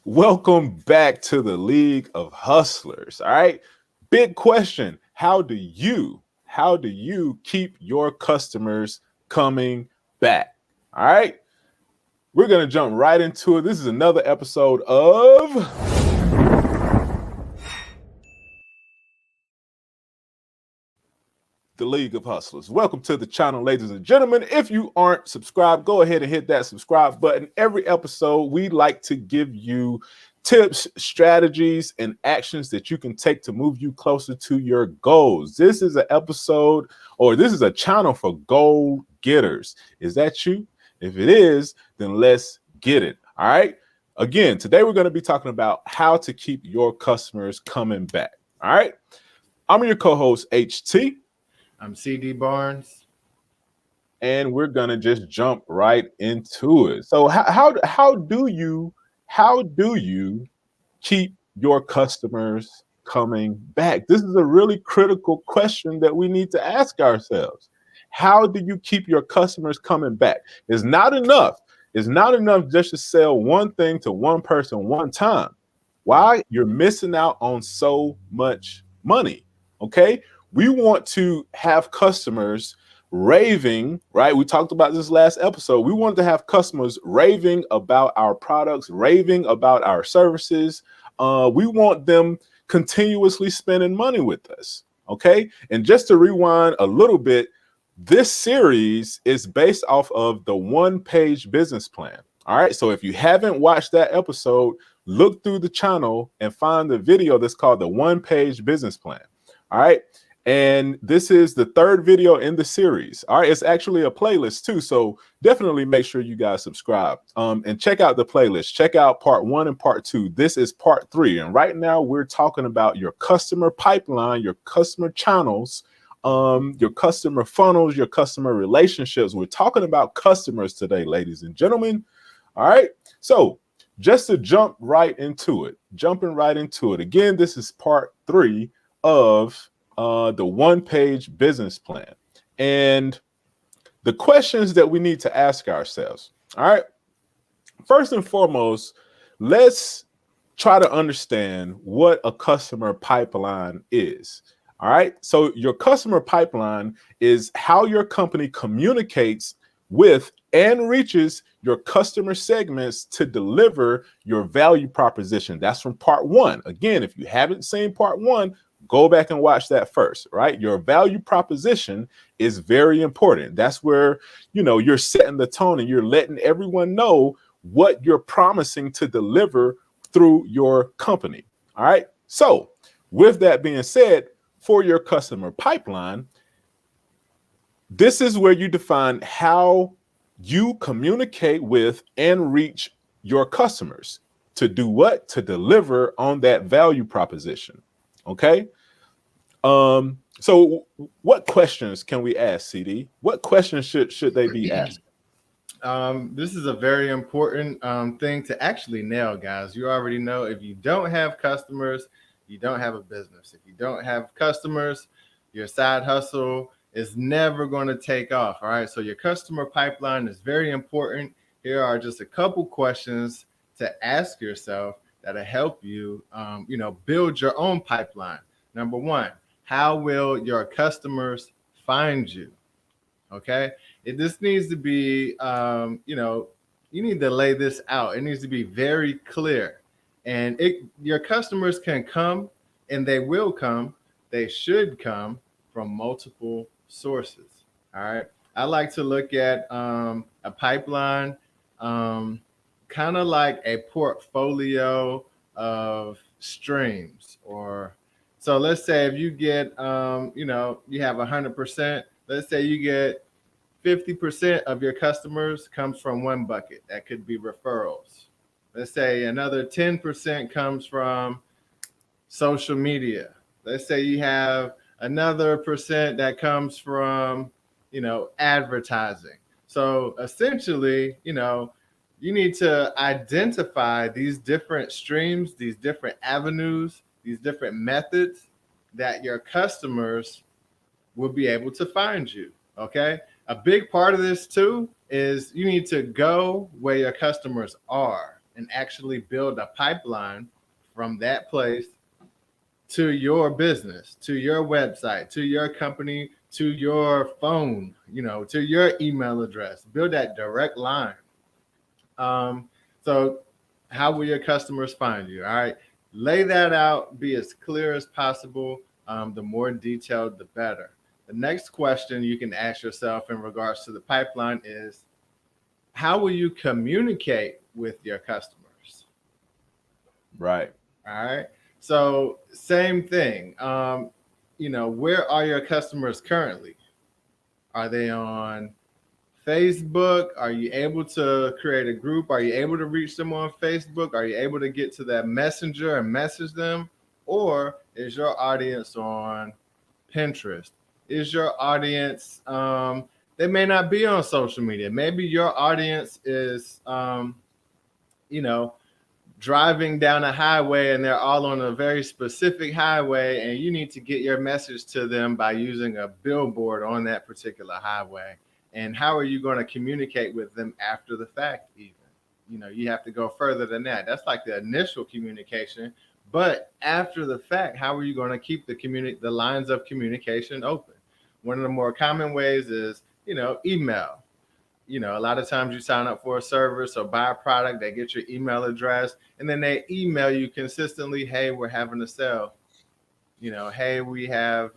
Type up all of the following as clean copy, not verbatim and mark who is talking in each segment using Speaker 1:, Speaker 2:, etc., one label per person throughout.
Speaker 1: Welcome back to the League of Hustlers. All right. Big question. How do you keep your customers coming back? All right. We're going to jump right into it. This is another episode of the League of Hustlers. Welcome to the channel, ladies and gentlemen. If you aren't subscribed, go ahead and hit that subscribe button. Every episode, we like to give you tips, strategies, and actions that you can take to move you closer to your goals. This is an episode, or this is a channel for goal getters. Is that you? If it is, then let's get it. All right. Again, today we're going to be talking about how to keep your customers coming back. All right. I'm your co-host, HT.
Speaker 2: I'm CD Barnes.
Speaker 1: And we're gonna just jump right into it. So how do you keep your customers coming back? This is a really critical question that we need to ask ourselves. How do you keep your customers coming back? It's not enough. It's not enough just to sell one thing to one person one time. Why? You're missing out on so much money. Okay. We want to have customers raving, right? We talked about this last episode. We want to have customers raving about our products, raving about our services. We want them continuously spending money with us. Okay. And just to rewind a little bit, this series is based off of the one-page business plan. All right. So if you haven't watched that episode, look through the channel and find the video that's called the one-page business plan. All right. And this is the third video in the series. All right. It's actually a playlist too. So definitely make sure you guys subscribe and check out the playlist. Check out part 1 and part 2. This is part 3. And right now we're talking about your customer pipeline, your customer channels, your customer funnels, your customer relationships. We're talking about customers today, ladies and gentlemen. All right. So just to jumping right into it. Again, this is part 3 of the one-page business plan. And the questions that we need to ask ourselves. All right. First and foremost, let's try to understand what a customer pipeline is. All right. So your customer pipeline is how your company communicates with and reaches your customer segments to deliver your value proposition. That's from part 1. Again, if you haven't seen part 1, go back and watch that first, right? Your value proposition is very important. That's where, you're setting the tone and you're letting everyone know what you're promising to deliver through your company. All right. So with that being said, for your customer pipeline, this is where you define how you communicate with and reach your customers to do what? To deliver on that value proposition. Okay. So what questions can we ask, CD? What questions should they be asking?
Speaker 2: This is a very important thing to actually nail, guys. You already know if you don't have customers, you don't have a business. If you don't have customers, your side hustle is never going to take off. All right. So your customer pipeline is very important. Here are just a couple questions to ask yourself that'll help you, build your own pipeline. Number 1, how will your customers find you? Okay. This needs to be, you need to lay this out. It needs to be very clear. And your customers can come, and they will come. They should come from multiple sources. All right. I like to look at a pipeline kind of like a portfolio of streams. So let's say if you get, you have 100%, let's say you get 50% of your customers comes from one bucket. That could be referrals. Let's say another 10% comes from social media. Let's say you have another percent that comes from, advertising. So essentially, you need to identify these different streams, these different avenues, these different methods that your customers will be able to find you. Okay. A big part of this too is you need to go where your customers are. and actually build a pipeline from that place to your business, to your website, to your company, to your phone, to your email address. Build that direct line. Um, so, how will your customers find you? All right, lay that out. Be as clear as possible. The more detailed, the better. The next question you can ask yourself in regards to the pipeline is, how will you communicate with your customers?
Speaker 1: Right.
Speaker 2: All right. So same thing. Where are your customers currently? Are they on Facebook? Are you able to create a group? Are you able to reach them on Facebook? Are you able to get to that messenger and message them? Or is your audience on Pinterest? Is your audience, they may not be on social media. Maybe your audience is, you know, driving down a highway and they're all on a very specific highway, and you need to get your message to them by using a billboard on that particular highway. And how are you going to communicate with them after the fact? Even, you have to go further than that. That's like the initial communication. But after the fact, how are you going to keep the lines of communication open? One of the more common ways is, email. A lot of times you sign up for a service or buy a product, they get your email address, and then they email you consistently, hey, we're having a sale. Hey, we have,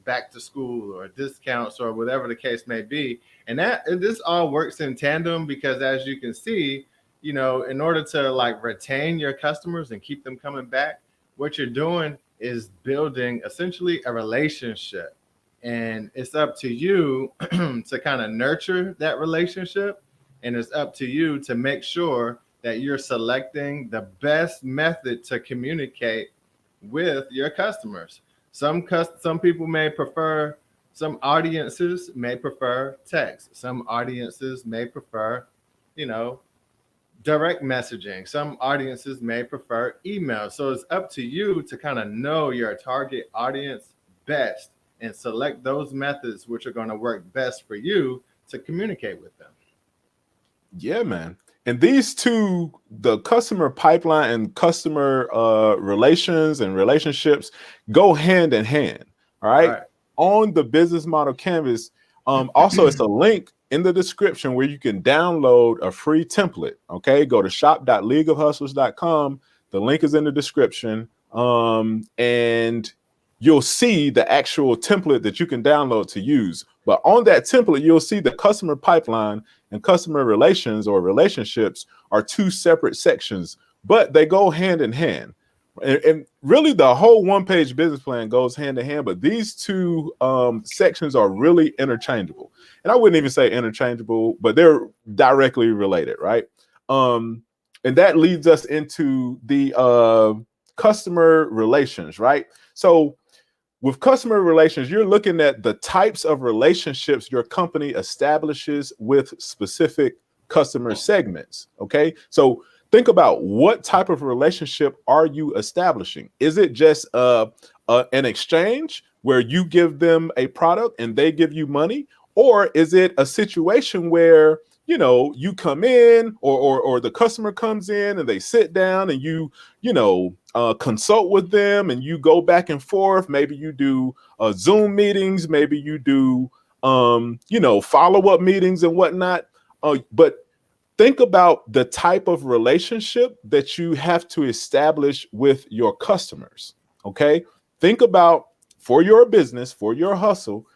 Speaker 2: back to school or discounts or whatever the case may be. And this all works in tandem, because as you can see, in order to like retain your customers and keep them coming back, what you're doing is building essentially a relationship. And it's up to you to kind of nurture that relationship. And it's up to you to make sure that you're selecting the best method to communicate with your customers. Some people may prefer, some audiences may prefer text. Some audiences may prefer, you know, direct messaging. Some audiences may prefer email. So it's up to you to kind of know your target audience best and select those methods which are going to work best for you to communicate with them.
Speaker 1: Yeah, man. And these two, the customer pipeline and customer relations and relationships, go hand in hand. All right.
Speaker 2: Right.
Speaker 1: On the business model canvas. Also, it's a link in the description where you can download a free template. Okay. Go to shop.leagueofhustlers.com. The link is in the description. And you'll see the actual template that you can download to use. But on that template, you'll see the customer pipeline and customer relations or relationships are two separate sections, but they go hand in hand. And really, the whole one-page business plan goes hand in hand, but these two sections are really interchangeable. And I wouldn't even say interchangeable, but they're directly related, right? And that leads us into the customer relations, right? So with customer relations, you're looking at the types of relationships your company establishes with specific customer segments. Okay. So think about, what type of relationship are you establishing? Is it just an exchange where you give them a product and they give you money? Or is it a situation where, you come in or the customer comes in and they sit down and you consult with them and you go back and forth. Maybe you do Zoom meetings, maybe you do, follow-up meetings and whatnot. But think about the type of relationship that you have to establish with your customers. Okay. Think about, for your business, for your hustle,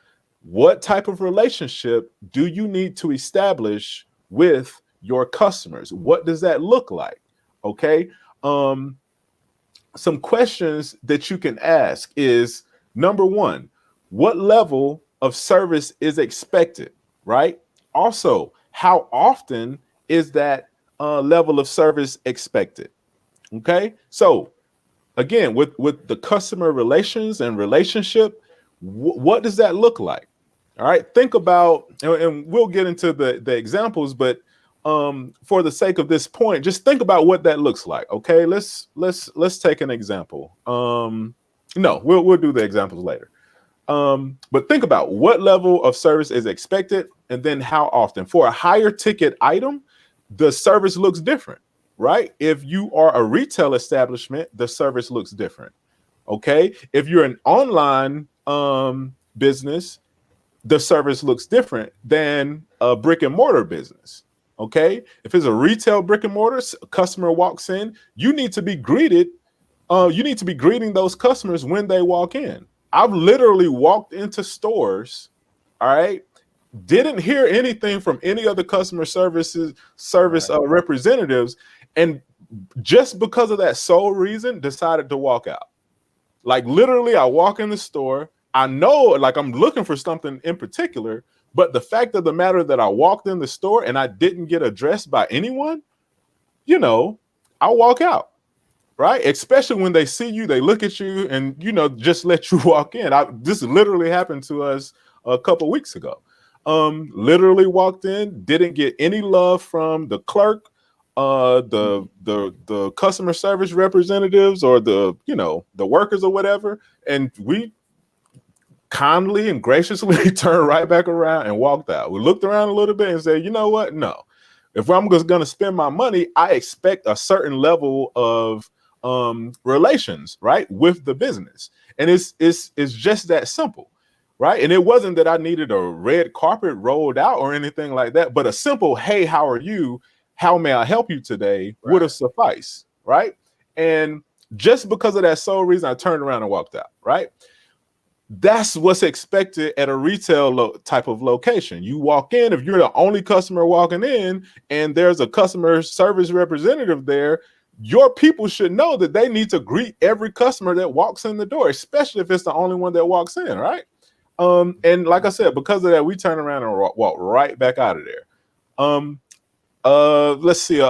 Speaker 1: what type of relationship do you need to establish with your customers? What does that look like? Okay. Some questions that you can ask is, number one, what level of service is expected, right? Also, how often is that level of service expected? Okay. So again, with the customer relations and relationship, what does that look like? All right, think about, and we'll get into the examples, but for the sake of this point, just think about what that looks like. Okay, let's take an example. No, we'll do the examples later. But think about what level of service is expected, and then how often. For a higher ticket item, the service looks different. right? If you are a retail establishment, the service looks different. Okay. If you're an online business, the service looks different than a brick and mortar business. Okay. If it's a retail brick and mortar, a customer walks in, you need to be greeted. You need to be greeting those customers when they walk in. I've literally walked into stores, all right, didn't hear anything from any other customer service
Speaker 2: Right.
Speaker 1: representatives, and just because of that sole reason, decided to walk out. Like literally, I walk in the store. I know, like I'm looking for something in particular, but the fact of the matter that I walked in the store and I didn't get addressed by anyone, you know, I walk out, right? Especially when they see you, they look at you, and just let you walk in. This literally happened to us a couple weeks ago. Literally walked in, didn't get any love from the clerk, the customer service representatives, or the workers or whatever, and we kindly and graciously turned right back around and walked out. We looked around a little bit and said, you know what? No. If I'm just going to spend my money, I expect a certain level of relations, right, with the business. And it's just that simple, right? And it wasn't that I needed a red carpet rolled out or anything like that, but a simple, hey, how are you? How may I help you today? Would have
Speaker 2: Right.
Speaker 1: sufficed, right? And just because of that sole reason, I turned around and walked out, right? That's what's expected at a retail type of location. You walk in, if you're the only customer walking in and there's a customer service representative there, your people should know that they need to greet every customer that walks in the door, especially if it's the only one that walks in, right? And like I said, because of that, we turn around and walk right back out of there. Let's see,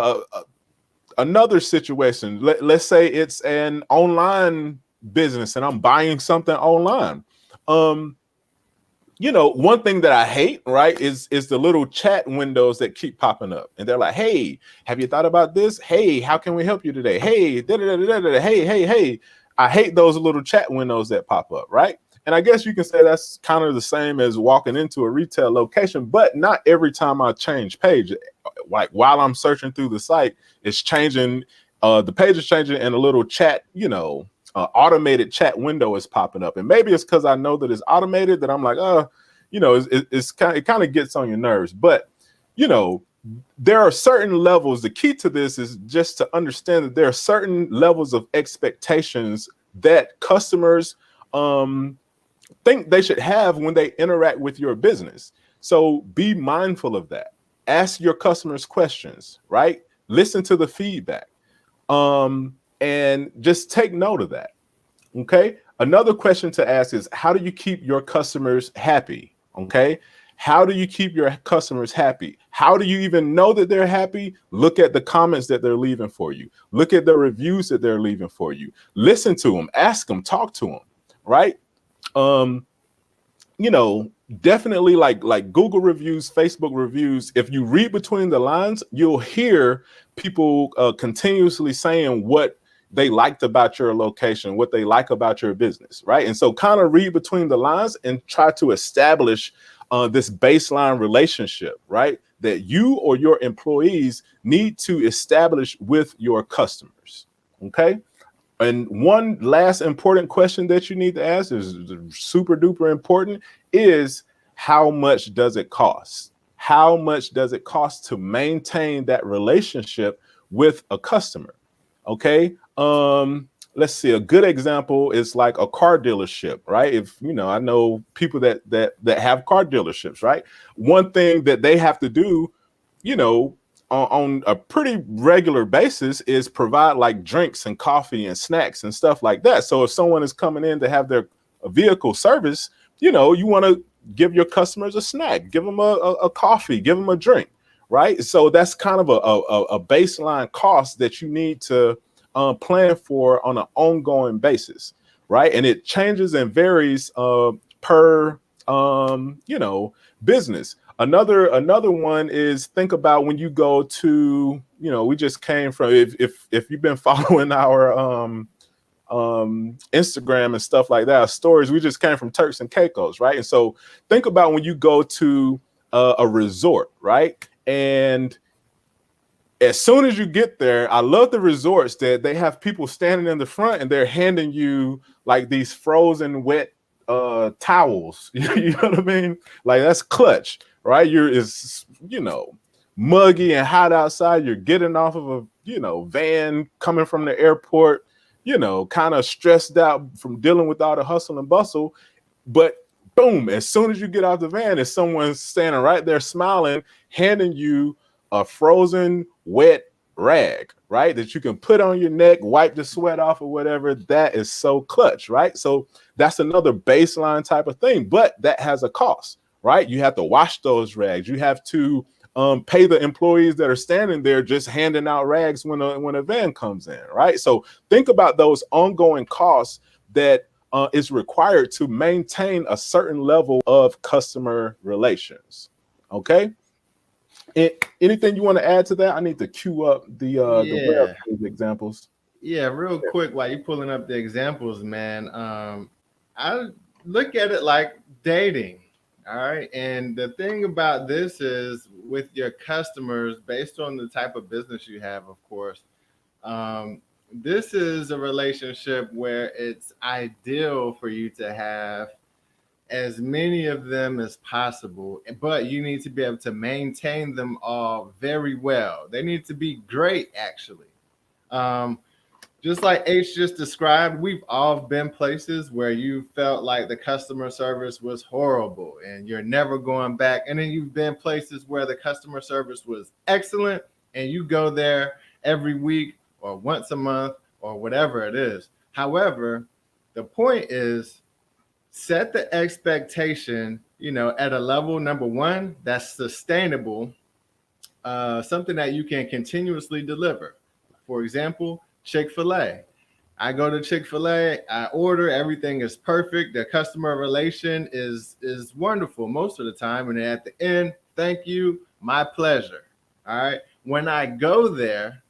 Speaker 1: another situation. Let's say it's an online business and I'm buying something online. One thing that I hate, right, is the little chat windows that keep popping up, and they're like, "Hey, have you thought about this? Hey, how can we help you today? Hey, da da da da da. Hey, hey, hey." I hate those little chat windows that pop up, right? And I guess you can say that's kind of the same as walking into a retail location, but not every time I change page. Like while I'm searching through the site, it's changing. The page is changing, and a little chat, automated chat window is popping up. And maybe it's because I know that it's automated that I'm like, it kind of gets on your nerves. But there are certain levels. The key to this is just to understand that there are certain levels of expectations that customers think they should have when they interact with your business. So be mindful of that. Ask your customers questions, right? Listen to the feedback. And just take note of that. Okay. Another question to ask is, how do you keep your customers happy? Okay. How do you keep your customers happy? How do you even know that they're happy? Look at the comments that they're leaving for you. Look at the reviews that they're leaving for you. Listen to them, ask them, talk to them, right? Definitely like Google reviews, Facebook reviews. If you read between the lines, you'll hear people continuously saying what they liked about your location, what they like about your business, right? And so kind of read between the lines and try to establish this baseline relationship, right? That you or your employees need to establish with your customers, okay? And one last important question that you need to ask is super duper important is, how much does it cost? How much does it cost to maintain that relationship with a customer? Okay. Let's see. A good example is like a car dealership, right? If I know people that have car dealerships, right? One thing that they have to do, on a pretty regular basis is provide like drinks and coffee and snacks and stuff like that. So if someone is coming in to have their vehicle service, you want to give your customers a snack, give them a coffee, give them a drink, right? So that's kind of a baseline cost that you need to plan for on an ongoing basis, right? And it changes and varies per business. Another one is, think about when you go to, we just came from, if you've been following our Instagram and stuff like that, our stories, we just came from Turks and Caicos, right? And so think about when you go to a resort, right? And As soon as you get there, I love the resorts that they have people standing in the front and they're handing you like these frozen wet towels. You know what I mean? Like that's clutch, right? You're is muggy and hot outside. You're getting off of a van coming from the airport, kind of stressed out from dealing with all the hustle and bustle. But boom, as soon as you get out the van, there's someone standing right there smiling, handing you a frozen, wet rag, right? That you can put on your neck, wipe the sweat off or whatever. That is so clutch, right? So that's another baseline type of thing, but that has a cost, right? You have to wash those rags. You have to pay the employees that are standing there just handing out rags when a van comes in, right? So think about those ongoing costs that is required to maintain a certain level of customer relations. Okay. Anything you want to add to that? I need to queue up the web
Speaker 2: Yeah.
Speaker 1: page examples.
Speaker 2: Yeah, real quick, while you're pulling up the examples, man, I look at it like dating. All right. And the thing about this is with your customers, based on the type of business you have, of course, this is a relationship where it's ideal for you to have as many of them as possible, but you need to be able to maintain them all very well. They need to be great, actually. Um, just like H just described, we've all been places where you felt like the customer service was horrible and you're never going back. And then you've been places where the customer service was excellent and you go there every week or once a month or whatever it is. However, the point is set the expectation, at a level, number one, that's sustainable, something that you can continuously deliver. For example, Chick-fil-A. I go to Chick-fil-A, I order, everything is perfect. The customer relation is wonderful most of the time. And at the end, thank you, my pleasure. All right. When I go there,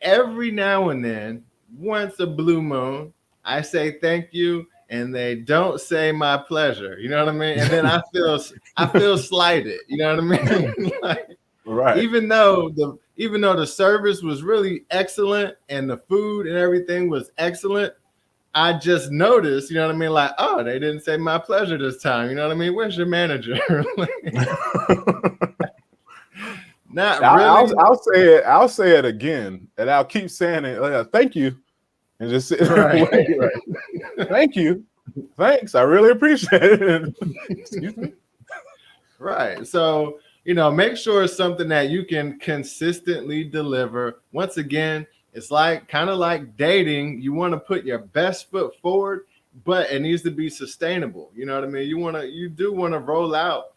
Speaker 2: every now and then, once a blue moon, I say thank you, and they don't say my pleasure. You know what I mean? And then I feel slighted. You know what I mean? Like,
Speaker 1: Right.
Speaker 2: even though the service was really excellent and the food and everything was excellent, I just noticed, you know what I mean? Like, oh, they didn't say my pleasure this time. You know what I mean? Where's your manager? Not really.
Speaker 1: I'll say it again, and I'll keep saying it. Thank you, and just sit there and
Speaker 2: Right.
Speaker 1: wait. Right. Thank you, thanks. I really appreciate it. Excuse me.
Speaker 2: Right. So, make sure it's something that you can consistently deliver. Once again, it's kind of like dating. You want to put your best foot forward, but it needs to be sustainable. You know what I mean? You do want to roll out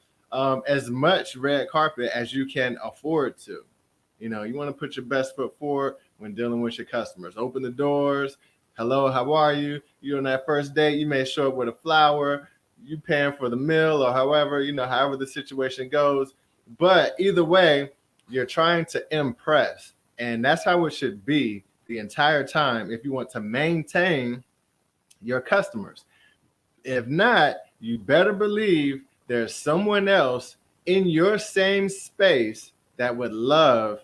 Speaker 2: as much red carpet as you can afford to. You want to put your best foot forward when dealing with your customers. Open the doors. Hello, how are you? You on that first date, you may show up with a flower. You paying for the meal or however the situation goes. But either way, you're trying to impress. And that's how it should be the entire time if you want to maintain your customers. If not, you better believe there's someone else in your same space that would love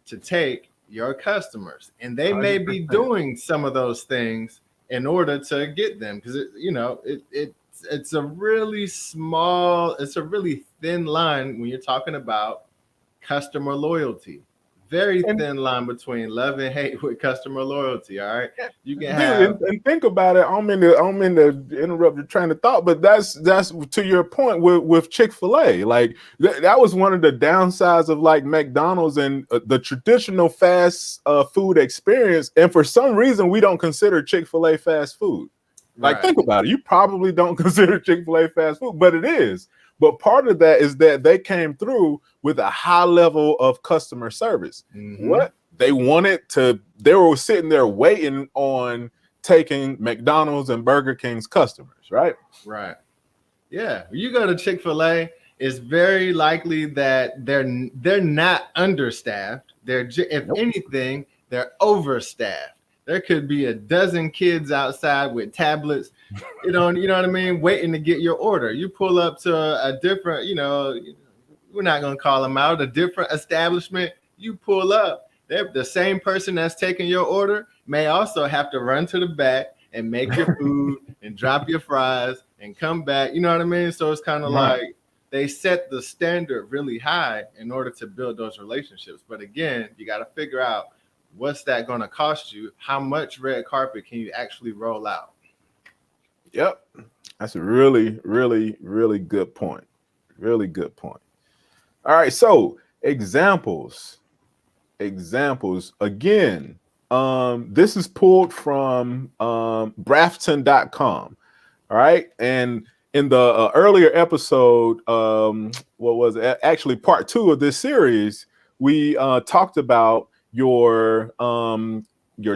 Speaker 2: to take your customers. And they may be
Speaker 1: 100%.
Speaker 2: doing some of those things in order to get them because it's a really thin line when you're talking about customer loyalty. Very
Speaker 1: And
Speaker 2: thin line between love and hate with customer loyalty. All right. You can
Speaker 1: dude,
Speaker 2: have
Speaker 1: and think about it. I'm in to interrupt your train of thought, but that's to your point with Chick-fil-A. Like that was one of the downsides of like McDonald's and the traditional fast food experience. And for some reason, we don't consider Chick-fil-A fast food. Like,
Speaker 2: right.
Speaker 1: think about it. You probably don't consider Chick-fil-A fast food, but it is. But part of that is that they came through with a high level of customer service.
Speaker 2: Mm-hmm.
Speaker 1: What they were sitting there waiting on taking McDonald's and Burger King's customers, right?
Speaker 2: Right. Yeah. You go to Chick-fil-A, it's very likely that they're not understaffed. If anything, they're overstaffed. There could be a dozen kids outside with tablets, you know what I mean, waiting to get your order. You pull up to a different, we're not going to call them out, a different establishment. You pull up, The same person that's taking your order may also have to run to the back and make your food and drop your fries and come back. You know what I mean? So it's kind of
Speaker 1: Right.
Speaker 2: like they set the standard really high in order to build those relationships. But again, you got to figure out what's that going to cost you? How much red carpet can you actually roll out?
Speaker 1: Yep. That's a really, really, really good point. Really good point. All right. So examples. Examples. Again, this is pulled from Brafton.com. All right. And in the earlier episode, what was it? Actually part 2 of this series, we talked about your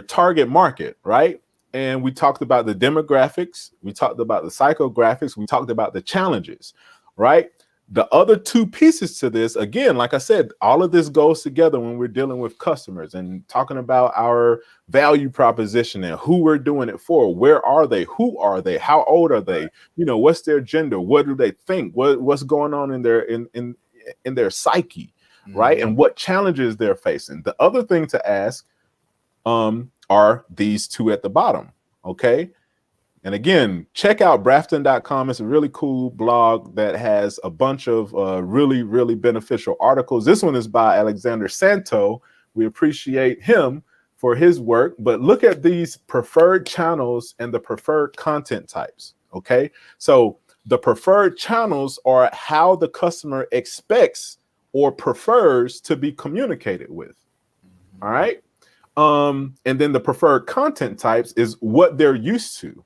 Speaker 1: target market, right? And we talked about the demographics, we talked about the psychographics, we talked about the challenges, right? The other 2 pieces to this, again, like I said, all of this goes together when we're dealing with customers and talking about our value proposition and who we're doing it for. Where are they? Who are they? How old are they? You know, what's their gender? What do they think? What's going on in their psyche, right?
Speaker 2: Mm-hmm.
Speaker 1: And what challenges they're facing. The other thing to ask are these 2 at the bottom, okay? And again, check out Brafton.com. It's a really cool blog that has a bunch of really, really beneficial articles. This one is by Alexander Santo. We appreciate him for his work. But look at these preferred channels and the preferred content types. Okay. So the preferred channels are how the customer expects or prefers to be communicated with. All right. And then the preferred content types is what they're used to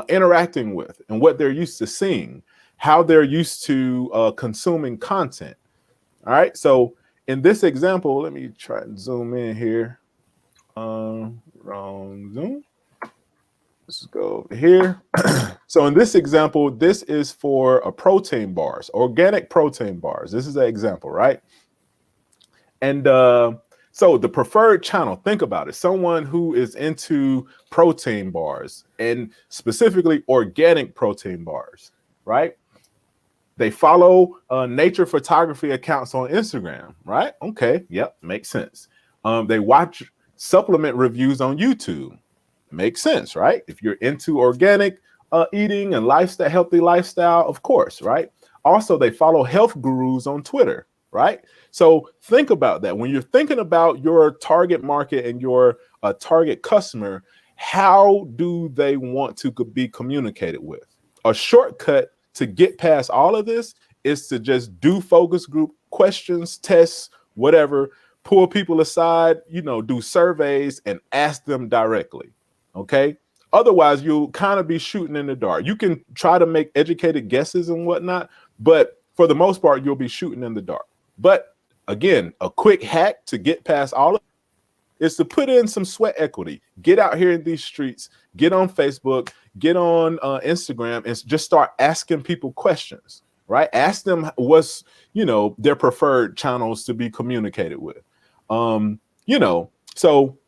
Speaker 1: interacting with and what they're used to seeing, how they're used to consuming content. All right. So in this example, let me try and zoom in here. Wrong zoom. Let's go over here. So in this example, this is for a protein bars, organic protein bars. This is an example, right? And so the preferred channel, think about it. Someone who is into protein bars and specifically organic protein bars, right? They follow nature photography accounts on Instagram, right? Okay, yep, makes sense. They watch supplement reviews on YouTube. Makes sense, right? If you're into organic eating and lifestyle, healthy lifestyle, of course, right? Also, they follow health gurus on Twitter, right? So think about that. When you're thinking about your target market and your target customer, how do they want to be communicated with? A shortcut to get past all of this is to just do focus group questions, tests, whatever, pull people aside, do surveys and ask them directly. Okay. Otherwise, you'll kind of be shooting in the dark. You can try to make educated guesses and whatnot, but for the most part, you'll be shooting in the dark. But again, a quick hack to get past all of it is to put in some sweat equity. Get out here in these streets, get on Facebook, get on Instagram, and just start asking people questions, right? Ask them what's, their preferred channels to be communicated with. So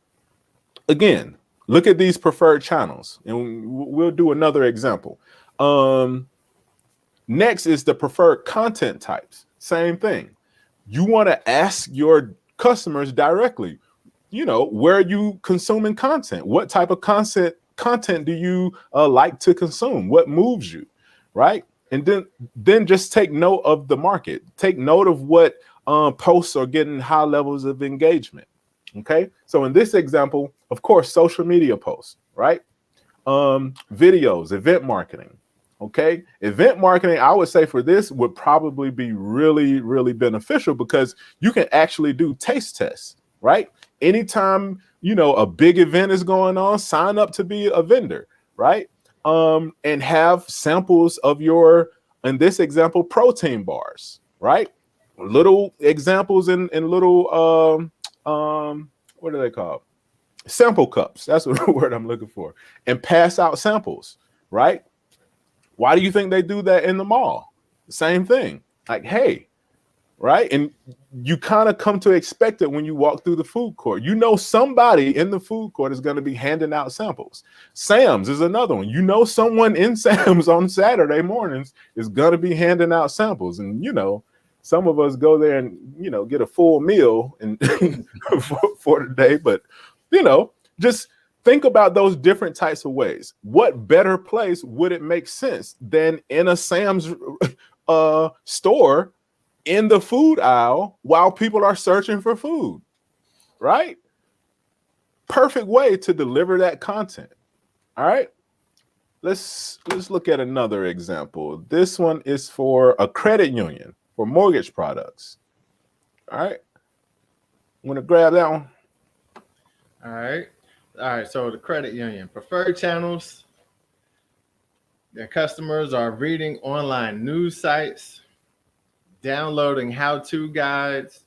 Speaker 1: again, look at these preferred channels, and we'll do another example. Next is the preferred content types. Same thing. You want to ask your customers directly, where are you consuming content? What type of content do you like to consume? What moves you, right? And then just take note of the market. Take note of what posts are getting high levels of engagement. Okay, so in this example, of course, social media posts, right? Videos, event marketing. Okay, event marketing, I would say for this would probably be really, really beneficial because you can actually do taste tests, right? Anytime, a big event is going on, sign up to be a vendor, right? And have samples of your, in this example, protein bars, right? Little examples in little, what are they called? Sample cups. That's the word I'm looking for. And pass out samples, right? Why do you think they do that in the mall? Same thing. Like, hey, right? And you kind of come to expect it when you walk through the food court. Somebody in the food court is going to be handing out samples. Sam's is another one. Someone in Sam's on Saturday mornings is going to be handing out samples. And, some of us go there and get a full meal and for the day. But just think about those different types of ways. What better place would it make sense than in a Sam's store in the food aisle while people are searching for food, right? Perfect way to deliver that content. All right. Let's look at another example. This one is for a credit union for mortgage products. All right. Want to grab that one?
Speaker 2: All right. All right. So the credit union preferred channels. Their customers are reading online news sites, downloading how-to guides,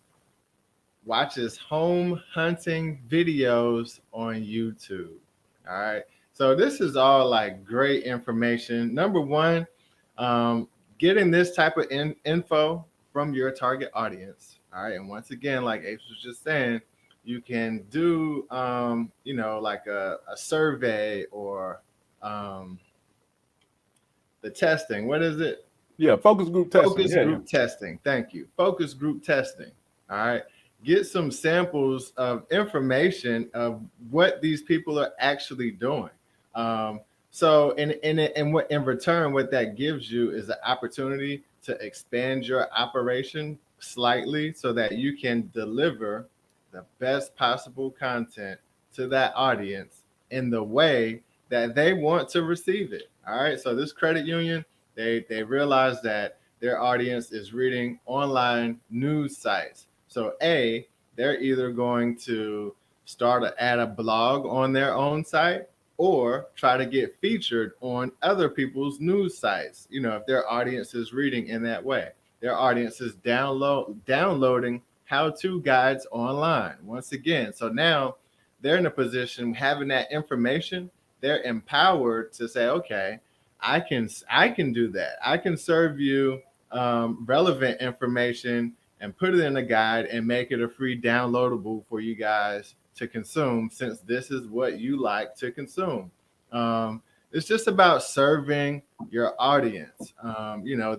Speaker 2: watches home hunting videos on YouTube. All right. So this is all like great information. Number one, getting this type of info from your target audience. All right. And once again, like Ace was just saying, you can do, like a survey or the testing. What is it?
Speaker 1: Yeah, focus group testing.
Speaker 2: Focus group testing. Thank you. Focus group testing. All right. Get some samples of information of what these people are actually doing. So in return, what that gives you is an opportunity to expand your operation slightly so that you can deliver the best possible content to that audience in the way that they want to receive it. All right. So this credit union, they realize that their audience is reading online news sites. So they're either going to add a blog on their own site or try to get featured on other people's news sites. If their audience is reading in that way, their audience is downloading how-to guides online. Once again, so now they're in a position having that information. They're empowered to say, okay, I can do that. I can serve you relevant information and put it in a guide and make it a free downloadable for you guys to consume, since this is what you like to consume. It's just about serving your audience.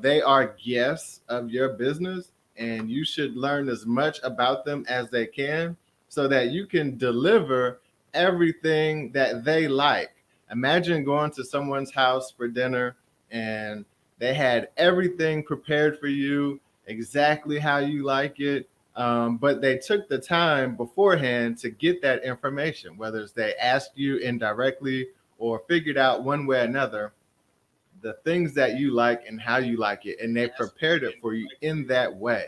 Speaker 2: They are guests of your business, and you should learn as much about them as they can so that you can deliver everything that they like. Imagine going to someone's house for dinner and they had everything prepared for you exactly how you like it. But they took the time beforehand to get that information, whether it's they asked you indirectly or figured out one way or another the things that you like and how you like it, and they prepared it for you in that way.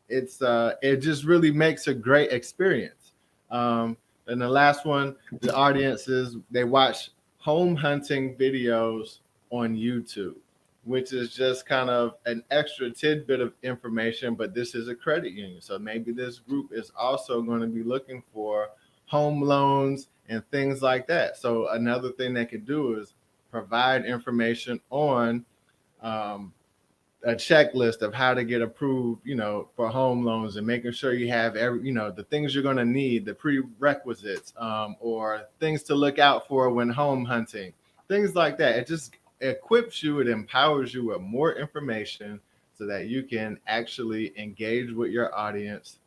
Speaker 2: It just really makes a great experience. And the last one, the audiences, they watch home hunting videos on YouTube, which is just kind of an extra tidbit of information. But this is a credit union, so maybe this group is also going to be looking for home loans and things like that. So another thing they could do is provide information on a checklist of how to get approved, for home loans, and making sure you have the things you're going to need, the prerequisites, or things to look out for when home hunting, things like that. It just equips you, it empowers you with more information so that you can actually engage with your audience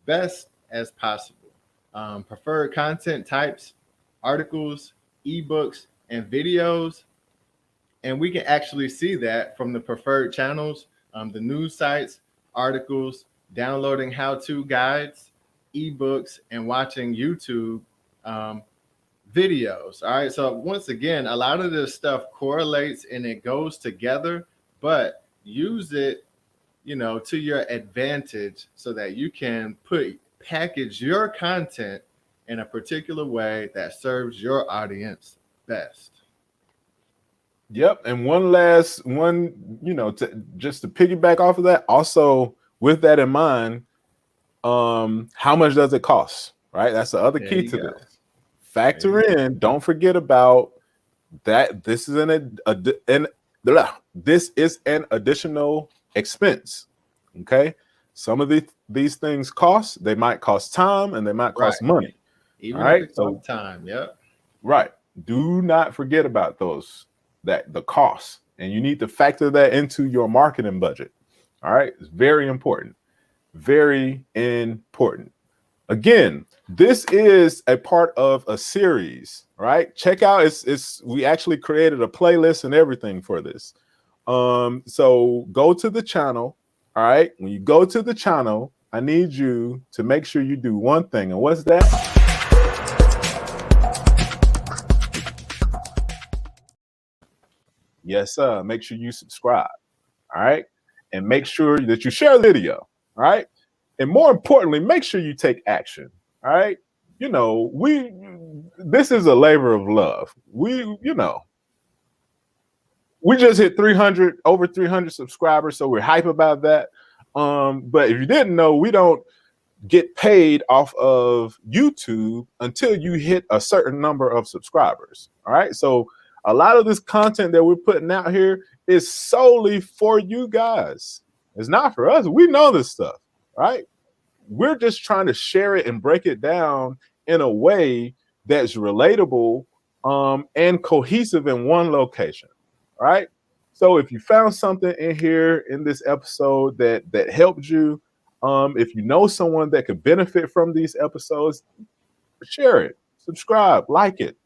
Speaker 2: best as possible. Preferred content types, articles, ebooks, and videos. And we can actually see that from the preferred channels, the news sites, articles, downloading how-to guides, ebooks, and watching YouTube videos. All right. So once again, a lot of this stuff correlates and it goes together, but use it, to your advantage so that you can package your content in a particular way that serves your audience best.
Speaker 1: Yep. And one last one, just to piggyback off of that, also with that in mind, how much does it cost? Right. That's the other key to this. Factor in, don't forget about that. This is an additional expense. Okay. Some of these things cost, they might cost time and they might cost money.
Speaker 2: Even if it costs time. Yep.
Speaker 1: Right. Do not forget about the cost, and you need to factor that into your marketing budget. All right. It's very important. Very important. Again, this is a part of a series, right? Check out it's we actually created a playlist and everything for this. So go to the channel. All right. When you go to the channel, I need you to make sure you do one thing. And what's that? Yes, sir. Make sure you subscribe. All right. And make sure that you share the video. All right. And more importantly, make sure you take action. All right. You know, this is a labor of love. We just hit 300, over 300 subscribers. So we're hype about that. But if you didn't know, we don't get paid off of YouTube until you hit a certain number of subscribers. All right. So a lot of this content that we're putting out here is solely for you guys. It's not for us. We know this stuff, right? We're just trying to share it and break it down in a way that's relatable and cohesive in one location, right? So if you found something in here in this episode that helped you, if you know someone that could benefit from these episodes, share it, subscribe, like it.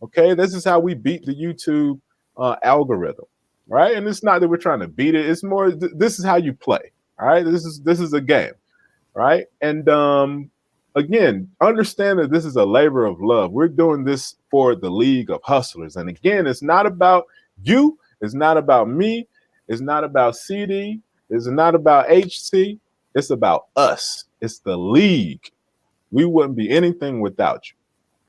Speaker 1: Okay, this is how we beat the YouTube algorithm, right? And it's not that we're trying to beat it; it's more this is how you play. All right, this is a game, right? And again, understand that this is a labor of love. We're doing this for the League of Hustlers, and again, it's not about you. It's not about me. It's not about CD. It's not about HC. It's about us. It's the league. We wouldn't be anything without you.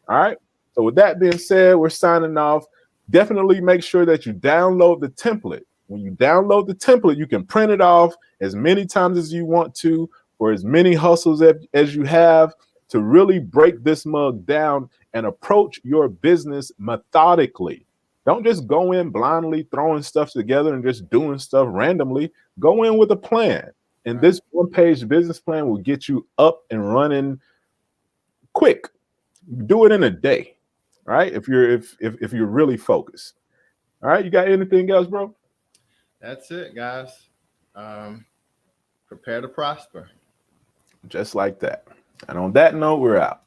Speaker 1: All right. So with that being said, we're signing off. Definitely make sure that you download the template. When you download the template, you can print it off as many times as you want to, for as many hustles as you have, to really break this mug down and approach your business methodically. Don't just go in blindly throwing stuff together and just doing stuff randomly. Go in with a plan. And this one-page business plan will get you up and running quick. Do it in a day, right? If you're really focused. All right, you got anything else, bro?
Speaker 2: That's it, guys. Prepare to prosper.
Speaker 1: Just like that. And on that note, we're out.